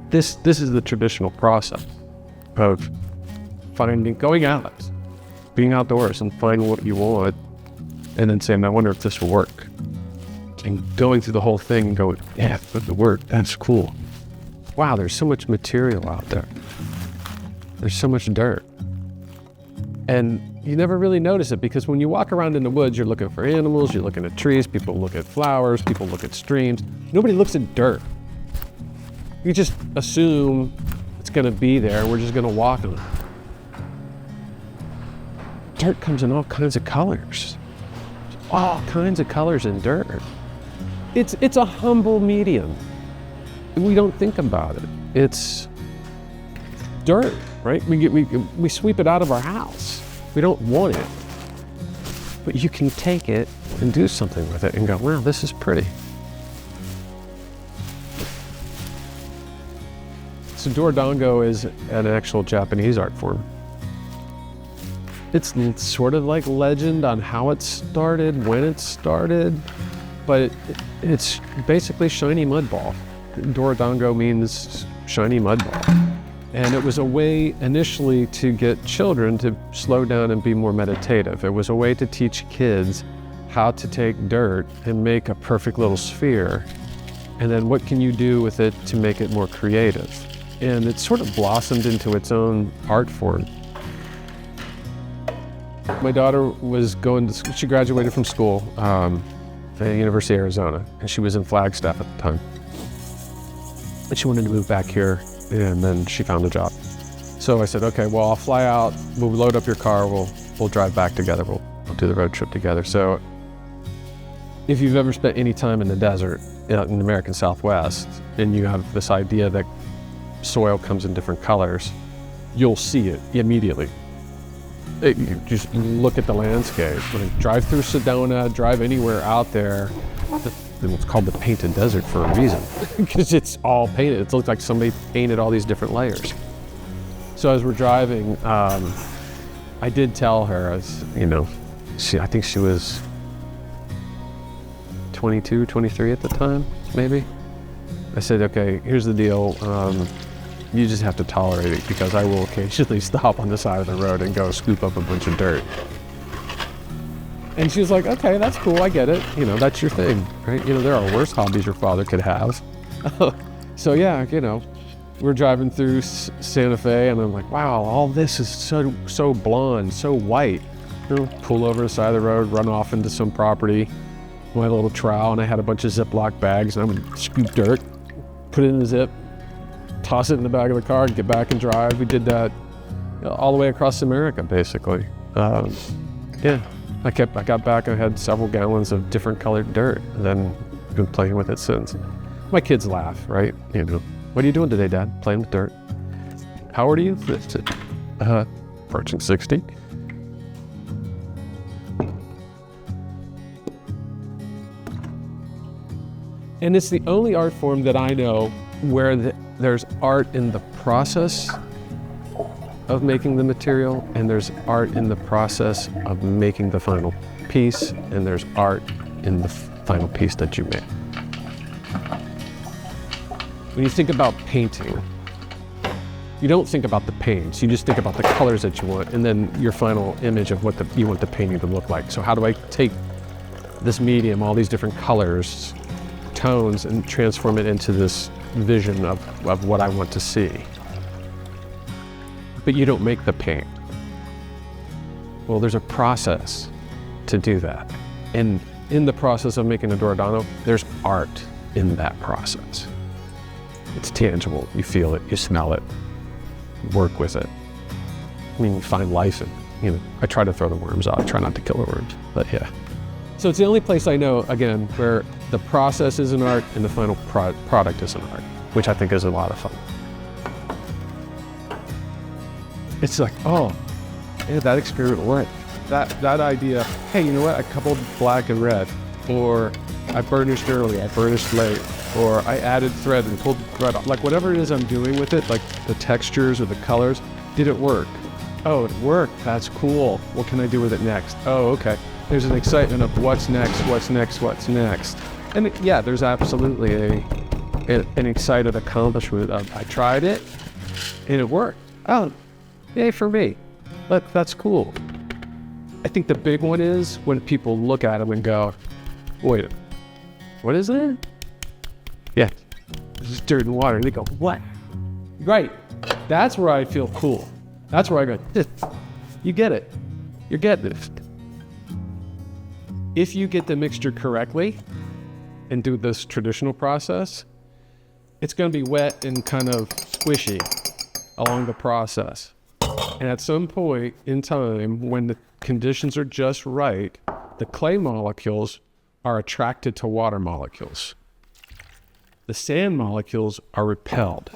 this is the traditional process of going out, being outdoors and finding what you want, and then saying, I wonder if this will work. And going through the whole thing and going, yeah, it worked, that's cool. Wow, there's so much material out there. There's so much dirt. And you never really notice it, because when you walk around in the woods, you're looking for animals, you're looking at trees, people look at flowers, people look at streams. Nobody looks at dirt. You just assume it's gonna be there, we're just gonna walk on it. Dirt comes in all kinds of colors. All kinds of colors in dirt. It's a humble medium. We don't think about it. It's dirt, right? We sweep it out of our house. We don't want it. But you can take it and do something with it and go, wow, this is pretty. So Dorodango is an actual Japanese art form. It's sort of like legend on how it started, when it started, but it's basically shiny mud ball. Dorodango means shiny mud ball. And it was a way initially to get children to slow down and be more meditative. It was a way to teach kids how to take dirt and make a perfect little sphere. And then what can you do with it to make it more creative? And it sort of blossomed into its own art form. My daughter was she graduated from school at the University of Arizona, and she was in Flagstaff at the time. And she wanted to move back here, and then she found a job. So I said, okay, well, I'll fly out, we'll load up your car, we'll drive back together, we'll do the road trip together. So if you've ever spent any time in the desert, in the American Southwest, and you have this idea that soil comes in different colors, you'll see it immediately. You just look at the landscape. Drive through Sedona, drive anywhere out there. It's called the painted desert for a reason, because it's all painted. It looks like somebody painted all these different layers. So as we're driving, I did tell her, I think she was 22, 23 at the time, maybe. I said, okay, here's the deal. You just have to tolerate it, because I will occasionally stop on the side of the road and go scoop up a bunch of dirt. And she was like, okay, that's cool, I get it. That's your thing, right? There are worse hobbies your father could have. So yeah, we're driving through Santa Fe, and I'm like, wow, all this is so blonde, so white. Pull over the side of the road, run off into some property, my little trowel, and I had a bunch of Ziploc bags, and I would scoop dirt, put it in the zip, toss it in the back of the car, and get back and drive. We did that all the way across America, basically. Yeah, I got back and I had several gallons of different colored dirt, and then been playing with it since. My kids laugh, right? What are you doing today, Dad? Playing with dirt. How old are you? Approaching 60. And it's the only art form that I know where there's art in the process of making the material, and there's art in the process of making the final piece, and there's art in the final piece that you make. When you think about painting, you don't think about the paints, you just think about the colors that you want, and then your final image of what you want the painting to look like. So how do I take this medium, all these different colors, tones, and transform it into this vision of what I want to see? But you don't make the paint. Well, there's a process to do that. And in the process of making a Dorodano, there's art in that process. It's tangible, you feel it, you smell it, work with it. You find life in it. I try to throw the worms out, I try not to kill the worms, but yeah. So it's the only place I know, again, where the process is an art and the final product is an art, which I think is a lot of fun. It's like, oh, yeah, that experiment worked. That idea, hey, you know what? I coupled black and red, or I burnished early, I burnished late, or I added thread and pulled thread off. Like whatever it is I'm doing with it, like the textures or the colors, did it work? Oh, it worked, that's cool. What can I do with it next? Oh, okay. There's an excitement of what's next, what's next, what's next. And yeah, there's absolutely an excited accomplishment of I tried it and it worked. Oh, yay for me. Look, that's cool. I think the big one is when people look at them and go, wait, what is that? Yeah, this is dirt and water. And they go, what? Right. That's where I feel cool. That's where I go, you get it. You're getting it. If you get the mixture correctly and do this traditional process, it's going to be wet and kind of squishy along the process. And at some point in time, when the conditions are just right, the clay molecules are attracted to water molecules. The sand molecules are repelled.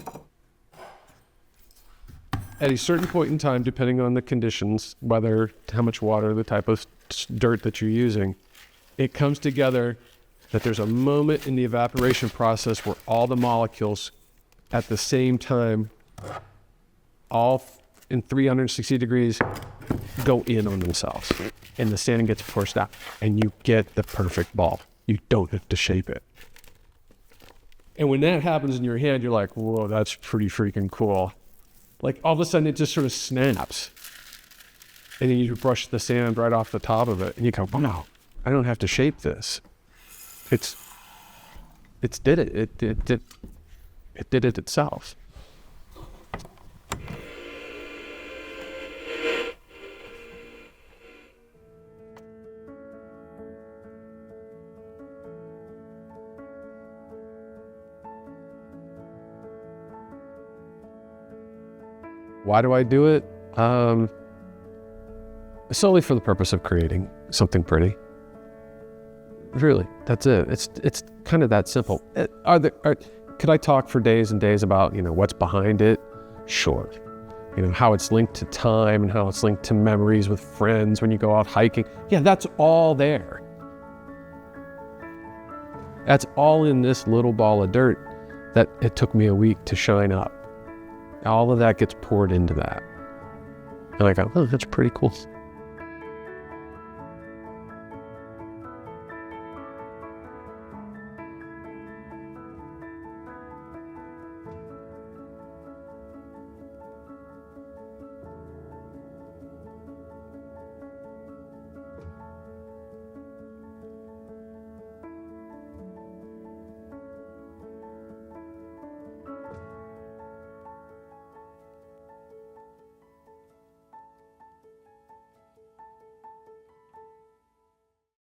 At a certain point in time, depending on the conditions, whether how much water, the type of dirt that you're using, it comes together that there's a moment in the evaporation process where all the molecules at the same time, all in 360 degrees, go in on themselves. And the sand gets forced out. And you get the perfect ball. You don't have to shape it. And when that happens in your hand, you're like, whoa, that's pretty freaking cool. Like all of a sudden it just sort of snaps. And then you brush the sand right off the top of it. And you go, wow, I don't have to shape this. It did it. It did it itself. Why do I do it? Solely for the purpose of creating something pretty. Really, that's it. It's kind of that simple. Could I talk for days and days about, what's behind it? Sure. How it's linked to time and how it's linked to memories with friends when you go out hiking. Yeah, that's all there. That's all in this little ball of dirt that it took me a week to shine up. All of that gets poured into that. And I go, oh, that's pretty cool.